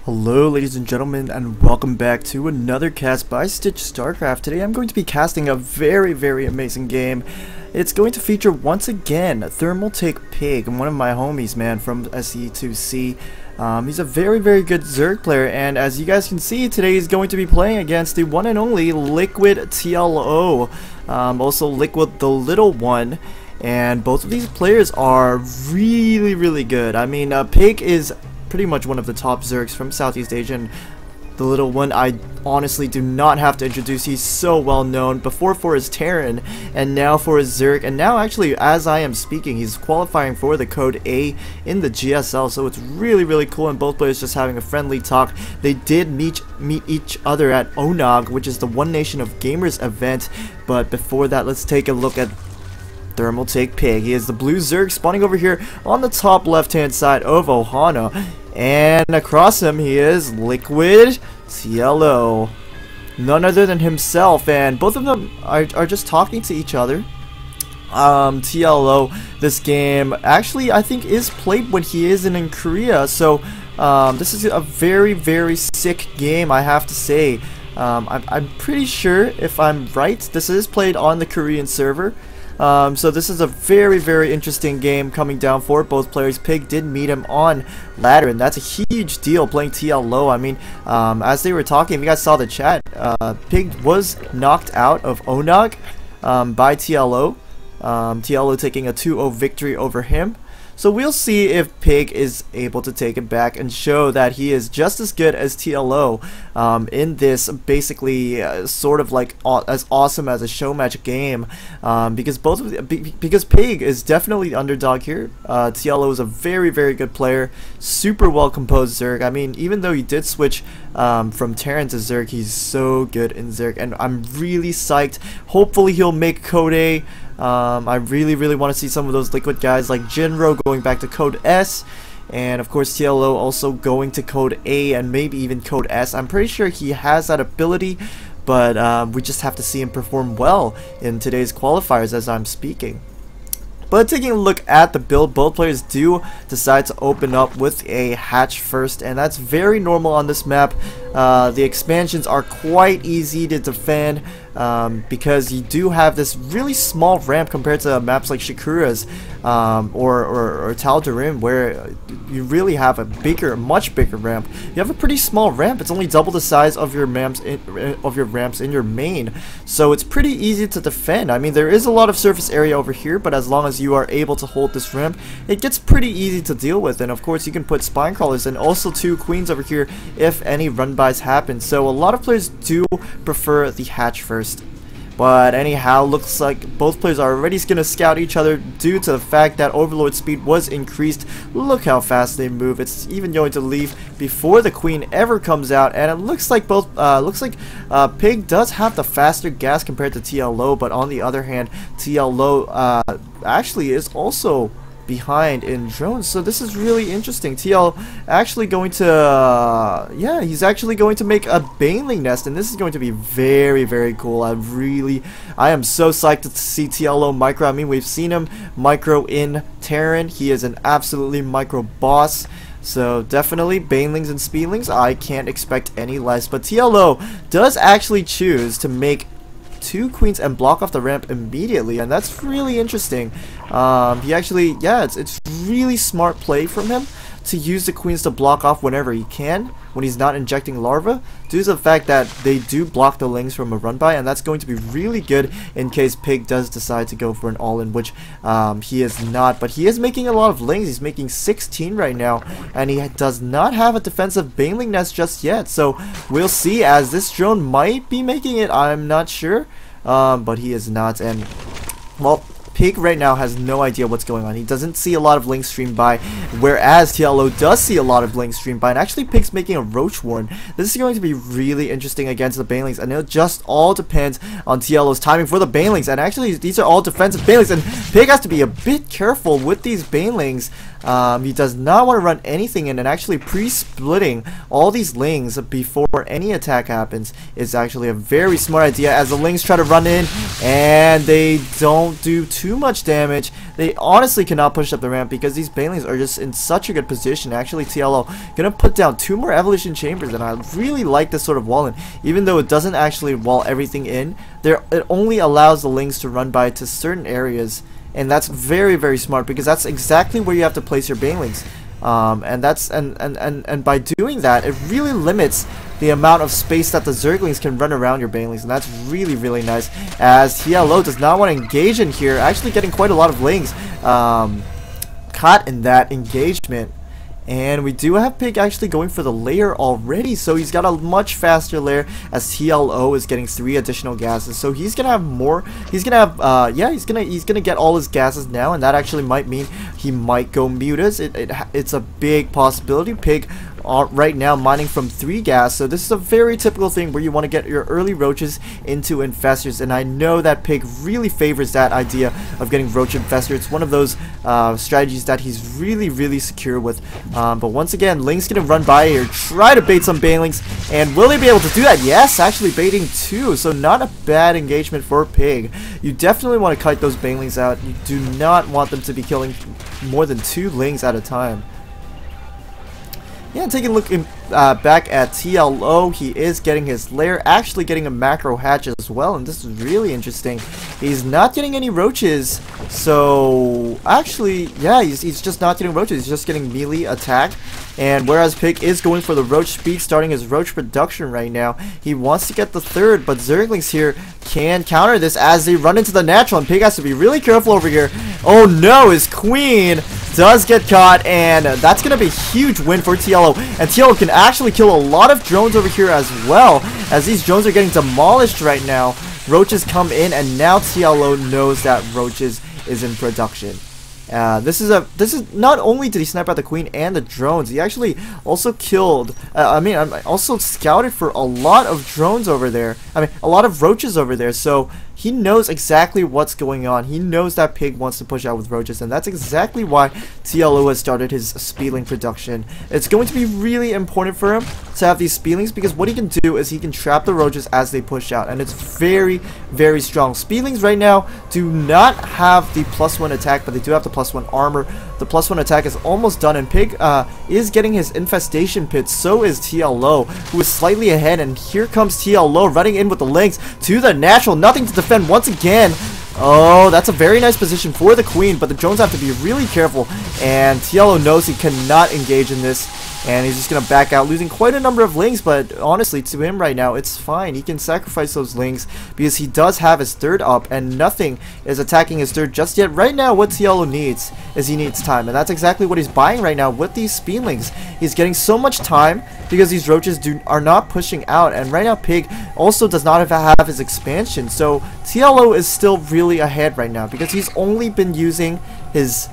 Hello ladies and gentlemen, and welcome back to another cast by Stitch StarCraft. Today I'm going to be casting a very amazing game. It's going to feature once again TtPiG, one of my homies, man, from ZvZ. He's a very good Zerg player, and as you guys can see, today he's going to be playing against the one and only LiquidTLO, also Liquid the Little One. And both of these players are really good. I mean, Pig is pretty much one of the top Zergs from Southeast Asia, and the Little One I honestly do not have to introduce. He's so well known, before for his Terran and now for his Zerg, and now actually as I am speaking he's qualifying for the code A in the GSL, so it's really cool, and both players just having a friendly talk. They did meet each other at ONOG, which is the One Nation of Gamers event, but before that let's take a look at TtPiG. He is the blue Zerg spawning over here on the top left hand side of Ohana, and across him he is LiquidTLO, none other than himself, and both of them are just talking to each other. TLO, this game actually I think is played when he isn't in Korea, so this is a very sick game, I have to say. I'm pretty sure, if I'm right, this is played on the Korean server. So this is a very interesting game coming down for both players. Pig did meet him on ladder, and that's a huge deal playing TLO. I mean, as they were talking, if you guys saw the chat, Pig was knocked out of ONOG by TLO. TLO taking a 2-0 victory over him. So we'll see if Pig is able to take it back and show that he is just as good as TLO in this basically sort of like as awesome as a show match game, because Pig is definitely the underdog here. TLO is a very good player, super well composed Zerg. I mean, even though he did switch from Terran to Zerg, he's so good in Zerg, and I'm really psyched. Hopefully he'll make Code A. I really want to see some of those Liquid guys like Jinro going back to Code S, and of course TLO also going to Code A and maybe even Code S. I'm pretty sure he has that ability, but we just have to see him perform well in today's qualifiers as I'm speaking. But taking a look at the build, both players do decide to open up with a hatch first, and that's very normal on this map. The expansions are quite easy to defend because you do have this really small ramp compared to maps like Shakura's or Tal'Darim, where you really have a much bigger ramp. You have a pretty small ramp. It's only double the size of your ramps in your main, so it's pretty easy to defend. I mean, there is a lot of surface area over here, but as long as you are able to hold this ramp, it gets pretty easy to deal with. And of course you can put spine crawlers and also 2 queens over here if any run-bys happen, so a lot of players do prefer the hatch first. But anyhow, looks like both players are already going to scout each other due to the fact that Overlord speed was increased. Look how fast they move. It's even going to leave before the queen ever comes out, and it looks like Pig does have the faster gas compared to TLO, but on the other hand, TLO actually is also behind in drones, so this is really interesting. TL actually going to he's actually going to make a baneling nest, and this is going to be very cool. I am so psyched to see TLO micro. I mean, we've seen him micro in Terran. He is an absolutely micro boss, so definitely banelings and speedlings, I can't expect any less. But TLO does actually choose to make 2 queens and block off the ramp immediately, and that's really interesting. He actually, it's really smart play from him to use the queens to block off whenever he can, when he's not injecting larva, due to the fact that they do block the lings from a run by, and that's going to be really good in case Pig does decide to go for an all-in, which he is not, but he is making a lot of lings. He's making 16 right now, and he does not have a defensive baneling nest just yet, so we'll see, as this drone might be making it. I'm not sure, but he is not, and well, Pig right now has no idea what's going on. He doesn't see a lot of links streamed by, whereas TLO does see a lot of links streamed by, and actually Pig's making a Roach Warren. This is going to be really interesting against the banelings, and it just all depends on TLO's timing for the banelings, and actually these are all defensive banelings, and Pig has to be a bit careful with these banelings. He does not want to run anything in, and actually pre-splitting all these lings before any attack happens is actually a very smart idea, as the lings try to run in and they don't do too too much damage. They honestly cannot push up the ramp because these banelings are just in such a good position. Actually, TLO gonna put down 2 more evolution chambers, and I really like this sort of wall in. Even though it doesn't actually wall everything in, it only allows the lings to run by to certain areas, and that's very, very smart because that's exactly where you have to place your banelings. And by doing that, it really limits the amount of space that the Zerglings can run around your banelings, and that's really, really nice, as TLO does not want to engage in here, actually getting quite a lot of lings caught in that engagement. And we do have PiG actually going for the layer already, so he's got a much faster layer, as TLO is getting 3 additional gases. So he's gonna have more. He's gonna have yeah, he's gonna get all his gases now, and that actually might mean he might go mutas. It's a big possibility. PiG right now mining from 3 gas, so this is a very typical thing where you want to get your early roaches into infestors, and I know that PiG really favors that idea of getting roach infestor. It's one of those strategies that he's really, really secure with. But once again, Ling's gonna run by here, try to bait some banelings, and will they be able to do that? Yes, actually baiting 2, so not a bad engagement for PiG. You definitely want to kite those banelings out. You do not want them to be killing more than 2 lings at a time. Yeah, taking a look back at TLO, he is getting his lair, actually getting a macro hatch as well, and this is really interesting. He's not getting any roaches, so actually, yeah, he's just not getting roaches, he's just getting melee attack. And whereas PiG is going for the roach speed, starting his roach production right now, he wants to get the 3rd, but Zerglings here can counter this as they run into the natural, and PiG has to be really careful over here. Oh no, his queen does get caught, and that's going to be a huge win for TLO. And TLO can actually kill a lot of drones over here as well, as these drones are getting demolished right now. Roaches come in, and now TLO knows that roaches is in production. This is not only did he snipe out the queen and the drones, he actually also killed, also scouted for a lot of drones over there. A lot of roaches over there. So he knows exactly what's going on. He knows that PiG wants to push out with roaches, and that's exactly why TLO has started his speedling production. It's going to be really important for him to have these speedlings, because what he can do is he can trap the roaches as they push out, and it's very, very strong. Speedlings right now do not have the +1 attack, but they do have the +1 armor. The +1 attack is almost done, and PiG is getting his infestation pit. So is TLO, who is slightly ahead, and here comes TLO running in with the links to the natural. Nothing to defend once again. Oh, that's a very nice position for the queen, but the drones have to be really careful, and TLO knows he cannot engage in this, and he's just going to back out, losing quite a number of lings. But honestly, to him right now, it's fine. He can sacrifice those lings because he does have his 3rd up, and nothing is attacking his 3rd just yet. Right now, what TLO needs is he needs time, and that's exactly what he's buying right now with these speedlings. He's getting so much time because these roaches are not pushing out, and right now PiG also does not have his expansion, so TLO is still really ahead right now because he's only been using his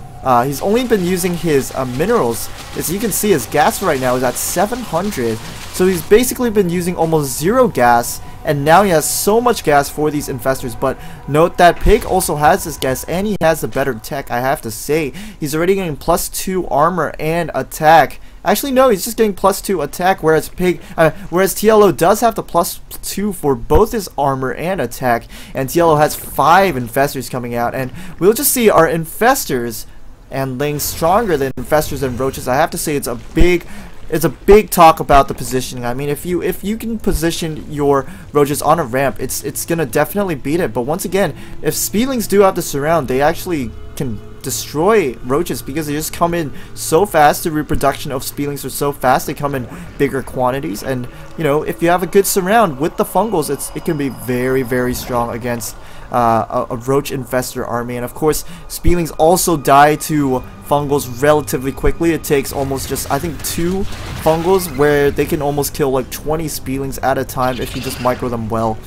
minerals. As you can see, his gas right now is at 700, so he's basically been using almost 0 gas, and now he has so much gas for these infestors. But note that PiG also has this gas, and he has the better tech, I have to say. He's already getting +2 armor and attack. Actually, no, he's just getting +2 attack, whereas TLO does have the +2 for both his armor and attack, and TLO has 5 infestors coming out, and we'll just see our infestors and lings stronger than infestors and roaches. I have to say, it's a big talk about the positioning. I mean, if you can position your roaches on a ramp, it's gonna definitely beat it. But once again, if speedlings do have to surround, they actually can destroy roaches because they just come in so fast. The reproduction of speedlings are so fast, they come in bigger quantities, and you know, if you have a good surround with the fungals, it can be very, very strong against a roach infestor army. And of course, speedlings also die to fungals relatively quickly. It takes almost just, I think, 2 fungals where they can almost kill like 20 speedlings at a time if you just micro them well.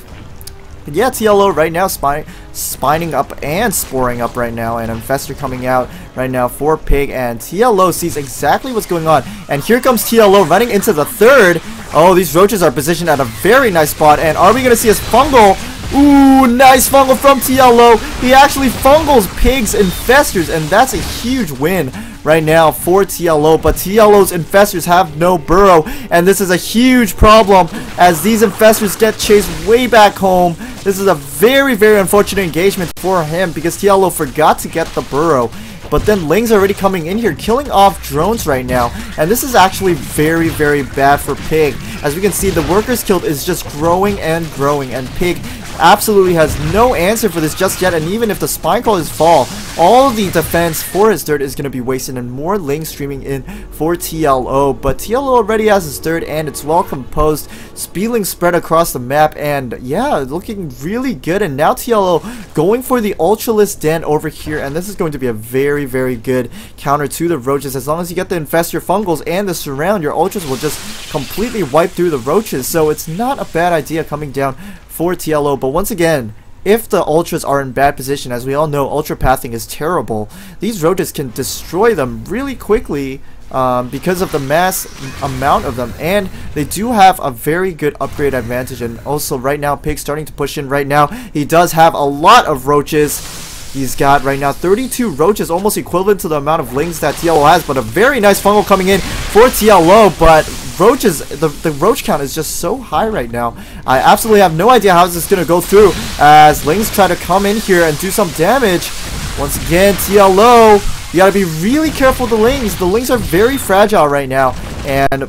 But yeah, TLO right now spining up and sporing up right now, and infestor coming out right now for PiG, and TLO sees exactly what's going on, and here comes TLO running into the 3rd. Oh, these roaches are positioned at a very nice spot, and are we going to see his fungal? Ooh, nice fungal from TLO. He actually fungals PiG's infestors, and that's a huge win right now for TLO. But TLO's infestors have no burrow, and this is a huge problem as these infestors get chased way back home. This is a very, very unfortunate engagement for him because TtPiG forgot to get the burrow. But then Ling's already coming in here, killing off drones right now. And this is actually very, very bad for PiG. As we can see, the workers killed is just growing and growing. And PiG absolutely has no answer for this just yet. And even if the spine crawlers fall, all the defense for his third is going to be wasted. And more Ling streaming in for TtPiG. But TtPiG already has his third and it's well composed. Speedling spread across the map. And yeah, looking really good. And now TtPiG going for the Ultralist Den over here. And this is going to be a very, very good counter to the roaches. As long as you get the infest your fungals and the surround, your ultras will just completely wipe through the roaches. So it's not a bad idea coming down for TtPiG. But once again, if the ultras are in bad position, as we all know, ultra pathing is terrible, these roaches can destroy them really quickly because of the mass amount of them. And they do have a very good upgrade advantage. And also right now, PiG's starting to push in right now. He does have a lot of roaches. He's got right now 32 roaches, almost equivalent to the amount of Lings that TtPiG has, but a very nice fungal coming in for TtPiG. But roaches, the roach count is just so high right now. I absolutely have no idea how this is going to go through as Lings try to come in here and do some damage. Once again, TtPiG, you gotta be really careful with the Lings. The Lings are very fragile right now.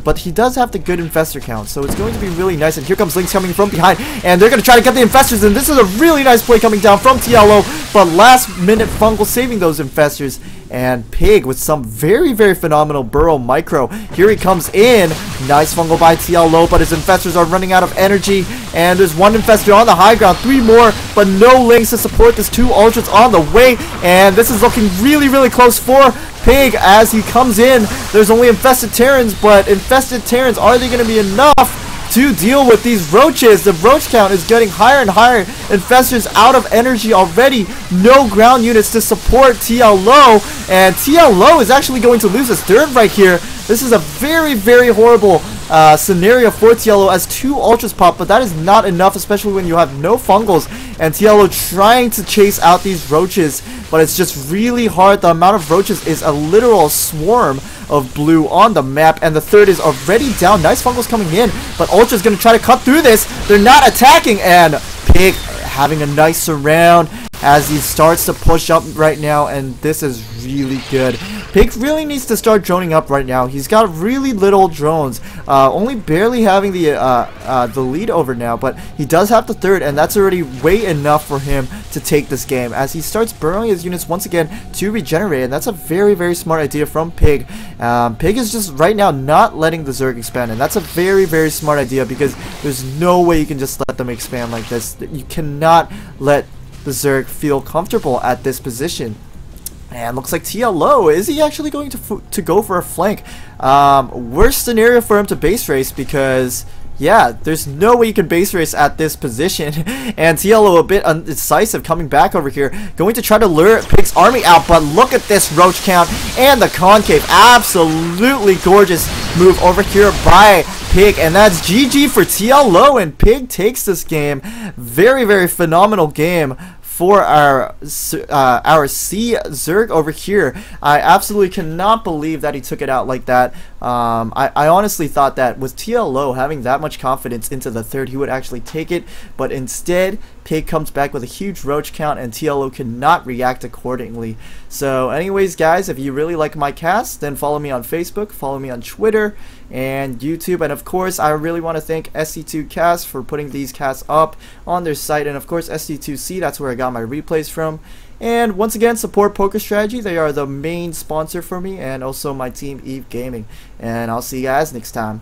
But he does have the good infestor count, so it's going to be really nice. And here comes Lings coming from behind, and they're going to try to get the infestors, and this is a really nice play coming down from TtPiG, but last minute fungal saving those infestors. And PiG with some very, very phenomenal burrow micro. Here he comes in. Nice fungal by TtPiG, but his infestors are running out of energy. And there's one infestor on the high ground, 3 more, but no Lings to support this. 2 ultras on the way. And this is looking really, really close for PiG as he comes in. There's only infested Terrans, but infested Terrans, are they going to be enough to deal with these roaches? The roach count is getting higher and higher. Infestors out of energy already. No ground units to support TtPiG, and TtPiG is actually going to lose his third right here. This is a very, very horrible scenario for TtPiG as 2 ultras pop, but that is not enough, especially when you have no fungals and TtPiG trying to chase out these roaches. But it's just really hard. The amount of roaches is a literal swarm of blue on the map, and the third is already down. Nice fungals coming in, but Ultra's going to try to cut through this. They're not attacking, and PiG having a nice surround as he starts to push up right now, and this is really good. PiG really needs to start droning up right now. He's got really little drones, only barely having the lead over now, but he does have the third, and that's already way enough for him to take this game as he starts burrowing his units once again to regenerate. And that's a very, very smart idea from PiG. PiG is just right now not letting the Zerg expand, and that's a very, very smart idea because there's no way you can just let them expand like this. You cannot let the Zerg feel comfortable at this position. And looks like TtPiG, is he actually going to go for a flank? Worst scenario for him to base race because, yeah, there's no way you can base race at this position. And TtPiG a bit undecisive coming back over here. Going to try to lure PiG's army out, but look at this roach count and the concave. Absolutely gorgeous move over here by PiG, and that's GG for TtPiG, and PiG takes this game. Very, very phenomenal game for our C Zerg over here. I absolutely cannot believe that he took it out like that. I honestly thought that with TtPiG having that much confidence into the third, he would actually take it, but instead PiG comes back with a huge roach count and TtPiG cannot react accordingly. So anyways guys, if you really like my cast, then follow me on Facebook, follow me on Twitter and YouTube, and of course I really want to thank SC2Cast for putting these casts up on their site, and of course SC2C, that's where I got my replays from. And once again, support Poker Strategy, they are the main sponsor for me, and also my team Eve Gaming. And I'll see you guys next time.